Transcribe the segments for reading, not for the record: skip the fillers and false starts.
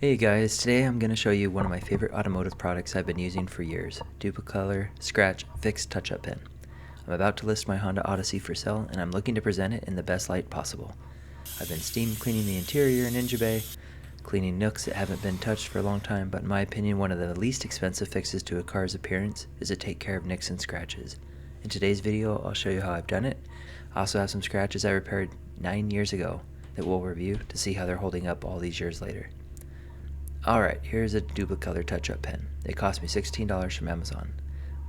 Hey guys, today I'm going to show you one of my favorite automotive products I've been using for years, Duplicolor Scratch Fix Touch-Up Pen. I'm about to list my Honda Odyssey for sale and I'm looking to present it in the best light possible. I've been steam cleaning the interior in Ninja Bay, cleaning nooks that haven't been touched for a long time, but in my opinion one of the least expensive fixes to a car's appearance is to take care of nicks and scratches. In today's video I'll show you how I've done it. I also have some scratches I repaired 9 years ago that we'll review to see how they're holding up all these years later. Alright, here's a Duplicolor touch-up pen. It cost me $16 from Amazon.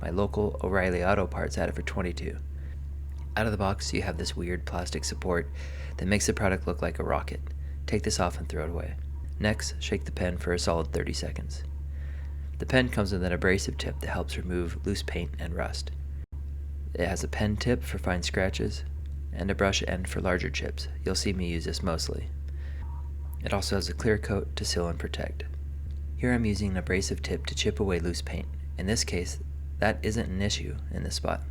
My local O'Reilly Auto Parts had it for $22. Out of the box you have this weird plastic support that makes the product look like a rocket. Take this off and throw it away. Next, shake the pen for a solid 30 seconds. The pen comes with an abrasive tip that helps remove loose paint and rust. It has a pen tip for fine scratches and a brush end for larger chips. You'll see me use this mostly. It also has a clear coat to seal and protect. Here I'm using an abrasive tip to chip away loose paint. In this case, that isn't an issue in this spot.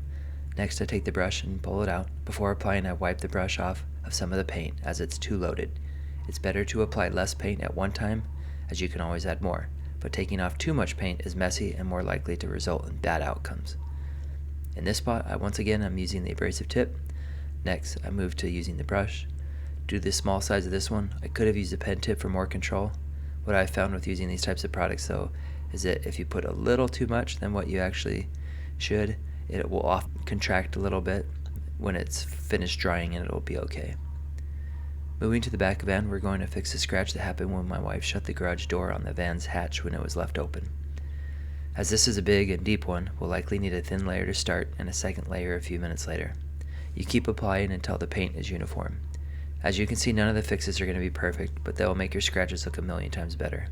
Next I take the brush and pull it out. Before applying I wipe the brush off of some of the paint as it's too loaded. It's better to apply less paint at one time as you can always add more, but taking off too much paint is messy and more likely to result in bad outcomes. In this spot once again I'm using the abrasive tip. Next I move to using the brush. Due to the small size of this one, I could have used a pen tip for more control. What I found with using these types of products though is that if you put a little too much than what you actually should, it will often contract a little bit when it's finished drying and it'll be okay. Moving to the back of the van, we're going to fix the scratch that happened when my wife shut the garage door on the van's hatch when it was left open. As this is a big and deep one, we'll likely need a thin layer to start and a second layer a few minutes later. You keep applying until the paint is uniform. As you can see, none of the fixes are going to be perfect, but they will make your scratches look a million times better.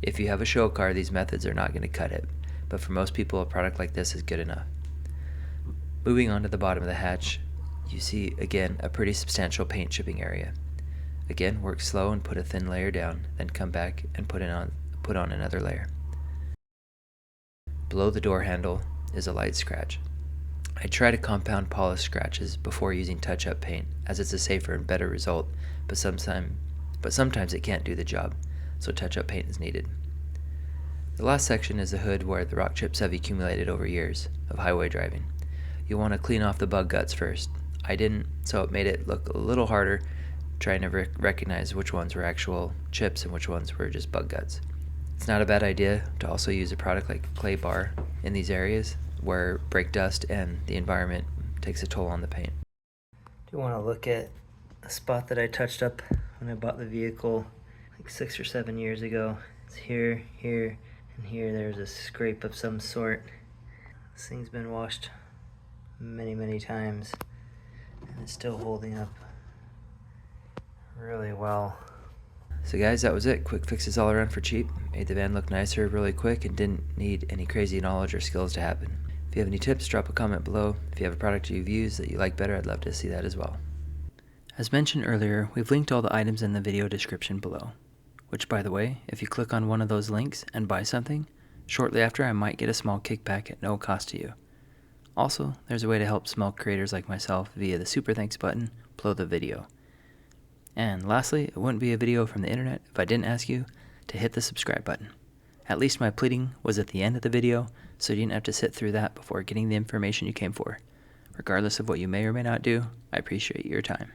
If you have a show car, these methods are not going to cut it, but for most people a product like this is good enough. Moving on to the bottom of the hatch, you see again a pretty substantial paint chipping area. Again, work slow and put a thin layer down, then come back and put on another layer. Below the door handle is a light scratch. I try to compound polish scratches before using touch-up paint as it's a safer and better result, but sometimes it can't do the job, so touch-up paint is needed. The last section is the hood where the rock chips have accumulated over years of highway driving. You'll want to clean off the bug guts first. I didn't, so it made it look a little harder trying to recognize which ones were actual chips and which ones were just bug guts. It's not a bad idea to also use a product like clay bar in these areas where brake dust and the environment takes a toll on the paint. Do you want to look at a spot that I touched up when I bought the vehicle like 6 or 7 years ago? It's here, here, and here. There's a scrape of some sort. This thing's been washed many times and it's still holding up really well. So guys, that was it. Quick fixes all around for cheap. Made the van look nicer really quick and didn't need any crazy knowledge or skills to happen. If you have any tips, drop a comment below. If you have a product you've used that you like better, I'd love to see that as well. As mentioned earlier, we've linked all the items in the video description below. Which, by the way, if you click on one of those links and buy something, shortly after I might get a small kickback at no cost to you. Also, there's a way to help small creators like myself via the super thanks button below the video. And lastly, it wouldn't be a video from the internet if I didn't ask you to hit the subscribe button. At least my pleading was at the end of the video, so you didn't have to sit through that before getting the information you came for. Regardless of what you may or may not do, I appreciate your time.